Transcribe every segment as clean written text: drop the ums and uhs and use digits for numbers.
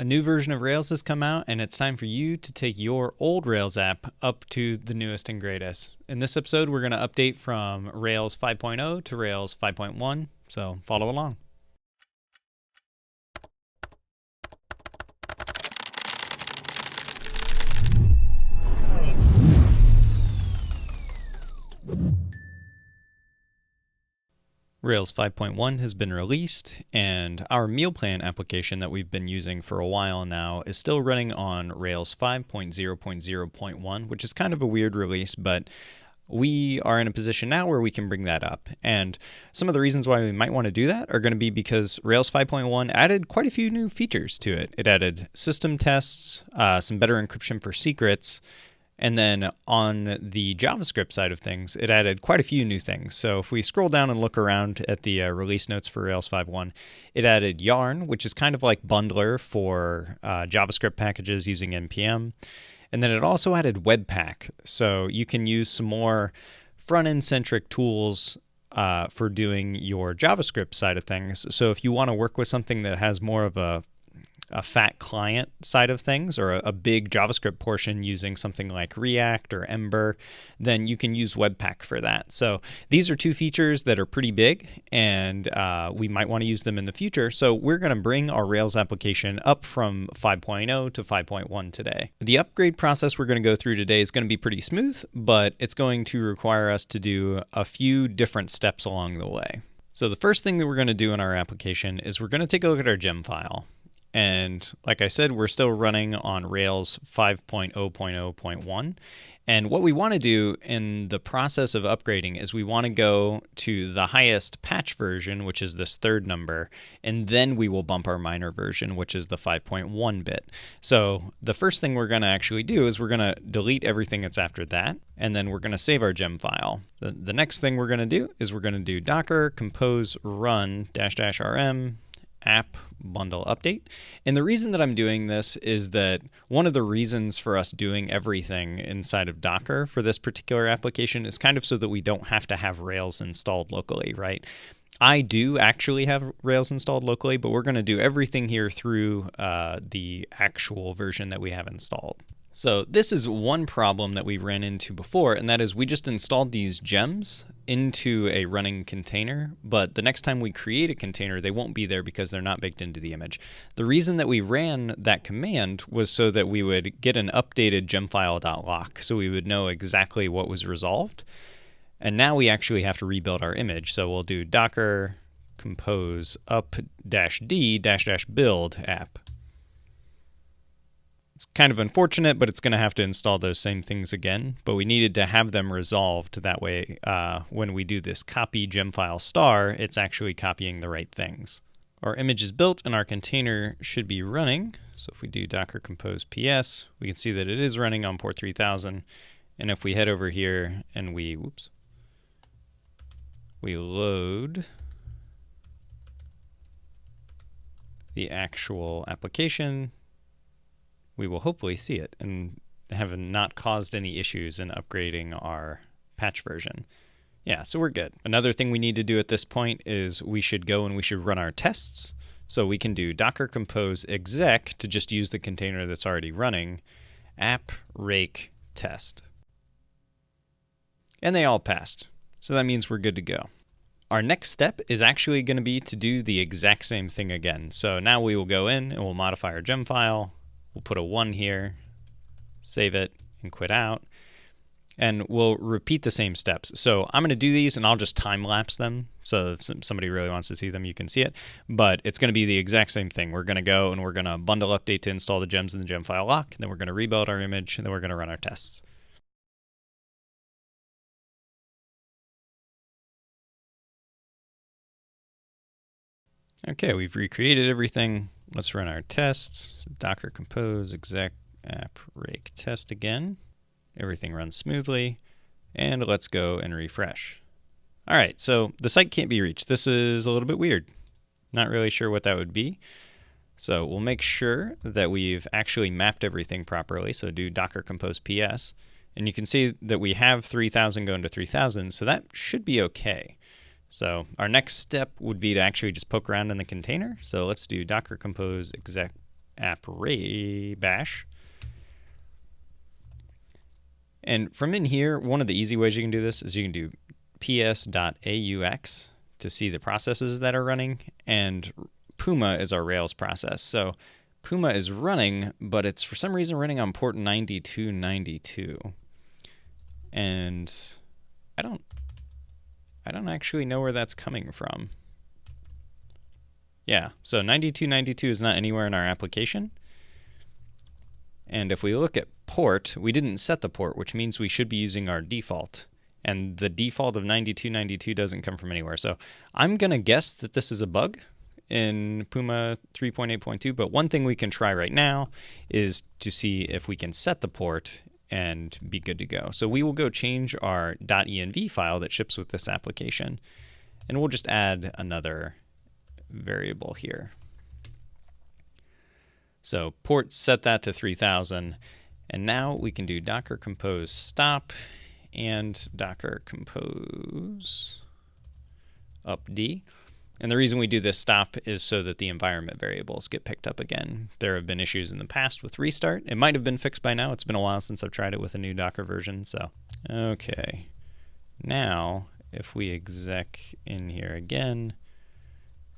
A new version of Rails has come out, and it's time for you to take your old Rails app up to the newest and greatest. In this episode, we're going to update from Rails 5.0 to Rails 5.1, so follow along. Rails 5.1 has been released, and our meal plan application that we've been using for a while now is still running on Rails 5.0.0.1, which is kind of a weird release, but we are in a position now where we can bring that up. And some of the reasons why we might want to do that are going to be because Rails 5.1 added quite a few new features to it. It added system tests, some better encryption for secrets, and then on the JavaScript side of things, it added quite a few new things. So if we scroll down and look around at the release notes for Rails 5.1, it added Yarn, which is kind of like Bundler for JavaScript packages using NPM. And then it also added Webpack. So you can use some more front-end centric tools for doing your JavaScript side of things. So if you want to work with something that has more of a fat client side of things, or a big JavaScript portion using something like React or Ember, then you can use Webpack for that. So these are two features that are pretty big, and we might want to use them in the future. So we're going to bring our Rails application up from 5.0 to 5.1 today. The upgrade process we're going to go through today is going to be pretty smooth, but it's going to require us to do a few different steps along the way. So the first thing that we're going to do in our application is we're going to take a look at our gem file. And like I said, we're still running on Rails 5.0.0.1. And what we want to do in the process of upgrading is we want to go to the highest patch version, which is this third number, and then we will bump our minor version, which is the 5.1 bit. So the first thing we're going to actually do is we're going to delete everything that's after that, and then we're going to save our gem file. The next thing we're going to do is we're going to do docker compose run --rm app bundle update. And the reason that I'm doing this is that one of the reasons for us doing everything inside of Docker for this particular application is kind of so that we don't have to have Rails installed locally, right? I do actually have Rails installed locally, but we're going to do everything here through the actual version that we have installed. So this is one problem that we ran into before, and that is we just installed these gems into a running container, but the next time we create a container, they won't be there because they're not baked into the image. The reason that we ran that command was so that we would get an updated gemfile.lock, so we would know exactly what was resolved. And now we actually have to rebuild our image. So we'll do docker compose up-d --build app. It's kind of unfortunate, but it's going to have to install those same things again. But we needed to have them resolved that way when we do this copy gemfile star, it's actually copying the right things. Our image is built and our container should be running. So if we do docker compose ps, we can see that it is running on port 3000. And if we head over here and we load the actual application, we will hopefully see it and have not caused any issues in upgrading our patch version. Yeah, so we're good. Another thing we need to do at this point is we should go and we should run our tests. So we can do docker compose exec to just use the container that's already running, app rake test. And they all passed. So that means we're good to go. Our next step is actually going to be to do the exact same thing again. So now we will go in and we'll modify our gem file. We'll put a 1 here, save it, and quit out. And we'll repeat the same steps. So I'm going to do these, and I'll just time-lapse them. So if somebody really wants to see them, you can see it. But it's going to be the exact same thing. We're going to go, and we're going to bundle update to install the gems in the gem file lock. And then we're going to rebuild our image, and then we're going to run our tests. Okay, we've recreated everything. Let's run our tests. Docker compose exec app rake test again. Everything runs smoothly. And let's go and refresh. All right, so the site can't be reached. This is a little bit weird. Not really sure what that would be. So we'll make sure that we've actually mapped everything properly. So do docker compose ps. And you can see that we have 3000 going to 3000, so that should be okay. So our next step would be to actually just poke around in the container. So let's do docker compose exec bash. And from in here, one of the easy ways you can do this is you can do ps.aux to see the processes that are running, and Puma is our Rails process. So Puma is running, but it's for some reason running on port 9292. And I don't actually know where that's coming from. Yeah, so 9292 is not anywhere in our application. And if we look at port, we didn't set the port, which means we should be using our default. And the default of 9292 doesn't come from anywhere. So I'm going to guess that this is a bug in Puma 3.8.2, but one thing we can try right now is to see if we can set the port and be good to go. So we will go change our .env file that ships with this application, and we'll just add another variable here. So port, set that to 3000, and now we can do docker compose stop and docker compose upd. And the reason we do this stop is so that the environment variables get picked up again. There have been issues in the past with restart. It might have been fixed by now. It's been a while since I've tried it with a new Docker version. So, okay. Now, if we exec in here again,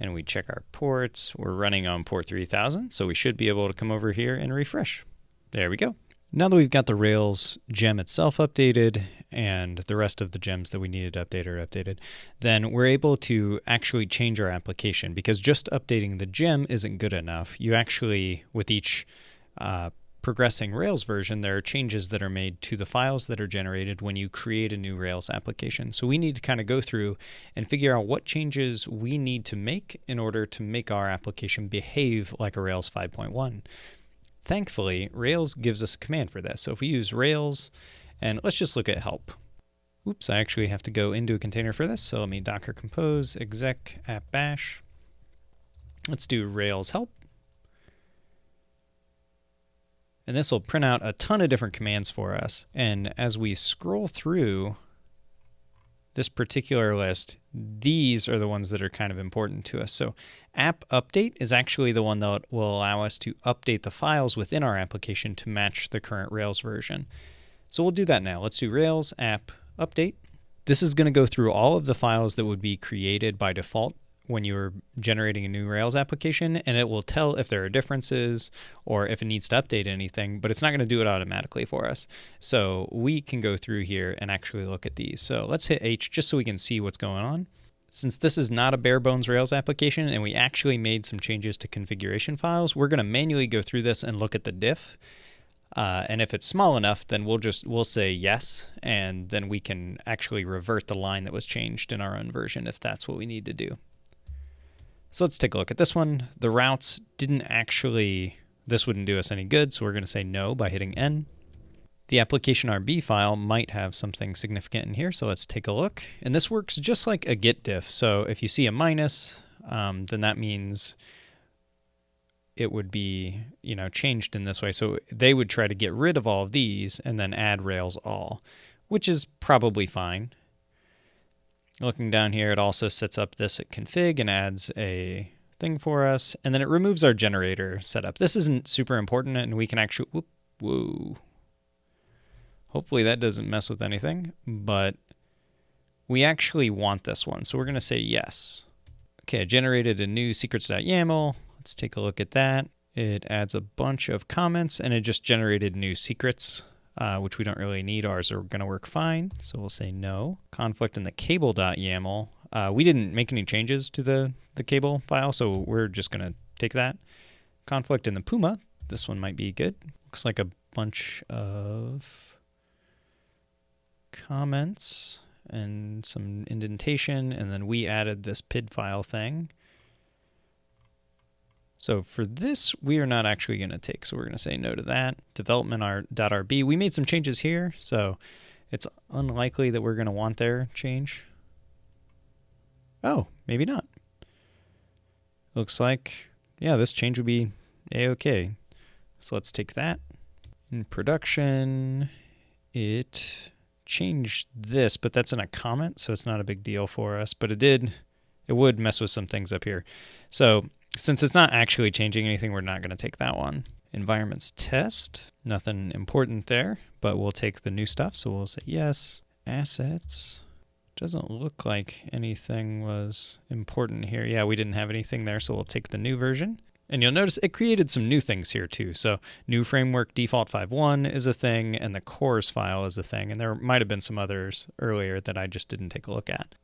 and we check our ports, we're running on port 3000, so we should be able to come over here and refresh. There we go. Now that we've got the Rails gem itself updated and the rest of the gems that we needed updated are updated, then we're able to actually change our application, because just updating the gem isn't good enough. You actually, with each progressing Rails version, there are changes that are made to the files that are generated when you create a new Rails application. So we need to kind of go through and figure out what changes we need to make in order to make our application behave like a Rails 5.1. Thankfully, Rails gives us a command for this. So if we use Rails, and let's just look at help. Oops, I actually have to go into a container for this. So let me docker compose exec app bash. Let's do Rails help. And this will print out a ton of different commands for us. And as we scroll through this particular list, these are the ones that are kind of important to us. So app update is actually the one that will allow us to update the files within our application to match the current Rails version. So we'll do that now. Let's do Rails app update. This is going to go through all of the files that would be created by default when you're generating a new Rails application, and it will tell if there are differences or if it needs to update anything, but it's not going to do it automatically for us. So we can go through here and actually look at these. So let's hit H just so we can see what's going on. Since this is not a bare bones Rails application and we actually made some changes to configuration files, we're going to manually go through this and look at the diff. And if it's small enough, then we'll say yes, and then we can actually revert the line that was changed in our own version if that's what we need to do. So let's take a look at this one. The routes didn't actually, this wouldn't do us any good, so we're going to say no by hitting N. The application RB file might have something significant in here, so let's take a look. And this works just like a git diff. So if you see a minus, then that means it would be, changed in this way. So they would try to get rid of all of these and then add Rails all, which is probably fine. Looking down here, it also sets up this at config and adds a thing for us, and then it removes our generator setup. This isn't super important, and we can actually, whoa. Hopefully that doesn't mess with anything, but we actually want this one, so we're going to say yes. Okay, I generated a new secrets.yaml. Let's take a look at that. It adds a bunch of comments, and it just generated new secrets, which we don't really need. Ours are going to work fine, so we'll say no. Conflict in the cable.yaml. We didn't make any changes to the cable file, so we're just going to take that. Conflict in the Puma. This one might be good. Looks like a bunch of comments and some indentation, and then we added this PID file thing. So for this, we are not actually going to take, so we're going to say no to that. Development.rb, we made some changes here, so it's unlikely that we're going to want their change. Oh, maybe not. Looks like, yeah, this change would be A-okay. So let's take that. In production, it changed this, but that's in a comment, so it's not a big deal for us, but it would mess with some things up here. So Since it's not actually changing anything, we're not going to take that one. Environments test, nothing important there, but we'll take the new stuff. So we'll say yes. Assets, doesn't look like anything was important here. Yeah, we didn't have anything there, so we'll take the new version. And you'll notice it created some new things here too. So new framework default 5.1 is a thing, and the cores file is a thing. And there might have been some others earlier that I just didn't take a look at.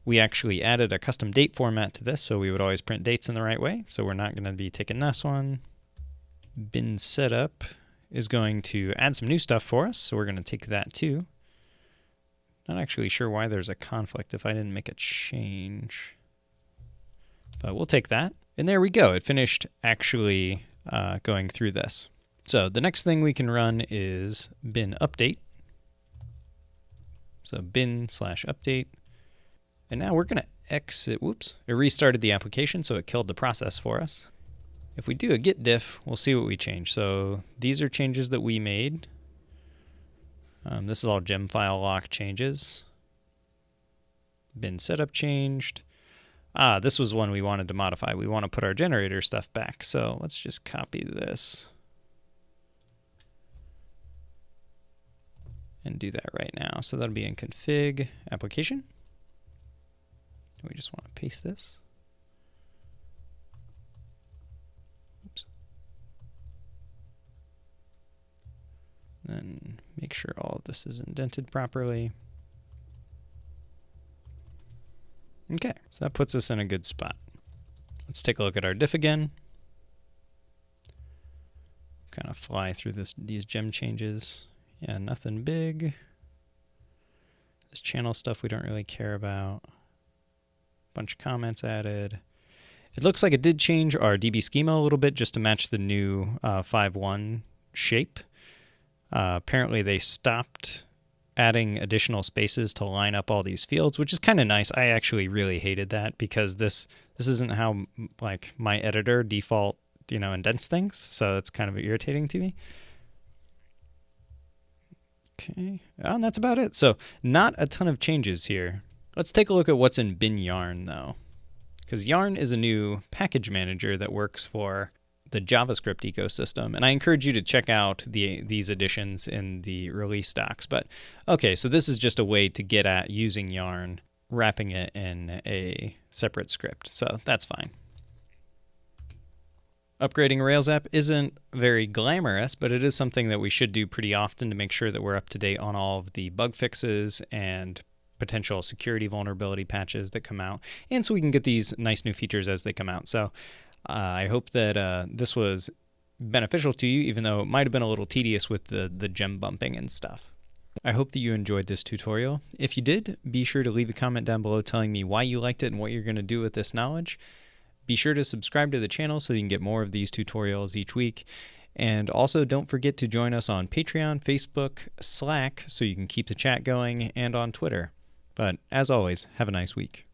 We actually added a custom date format to this, so we would always print dates in the right way. So we're not going to be taking this one. Bin setup is going to add some new stuff for us, so we're going to take that too. Not actually sure why there's a conflict if I didn't make a change. But we'll take that. And there we go. It finished actually going through this. So the next thing we can run is bin update. So bin/update. And now we're going to exit. Whoops. It restarted the application, so it killed the process for us. If we do a git diff, we'll see what we change. So these are changes that we made. This is all gem file lock changes. Bin setup changed. This was one we wanted to modify. We want to put our generator stuff back. So let's just copy this and do that right now. So that'll be in config application. We just want to paste this. Oops. Then make sure all of this is indented properly. Okay, so that puts us in a good spot. Let's take a look at our diff again. Kind of fly through these gem changes. Yeah, nothing big. This channel stuff we don't really care about. Bunch of comments added. It looks like it did change our DB schema a little bit just to match the new 5.1 shape. Apparently they stopped adding additional spaces to line up all these fields, which is kind of nice. I actually really hated that because this isn't how like my editor default, indents things. So it's kind of irritating to me. Okay, and that's about it. So not a ton of changes here. Let's take a look at what's in bin yarn though, because yarn is a new package manager that works for the JavaScript ecosystem, and I encourage you to check out these additions in the release docs. But okay, so this is just a way to get at using yarn, wrapping it in a separate script, so that's fine. Upgrading a Rails app isn't very glamorous, but it is something that we should do pretty often to make sure that we're up to date on all of the bug fixes and potential security vulnerability patches that come out, and so we can get these nice new features as they come out. So I hope that this was beneficial to you, even though it might have been a little tedious with the gem bumping and stuff. I hope that you enjoyed this tutorial. If you did, be sure to leave a comment down below telling me why you liked it and what you're going to do with this knowledge. Be sure to subscribe to the channel so you can get more of these tutorials each week. And also don't forget to join us on Patreon, Facebook, Slack, so you can keep the chat going, and on Twitter. But as always, have a nice week.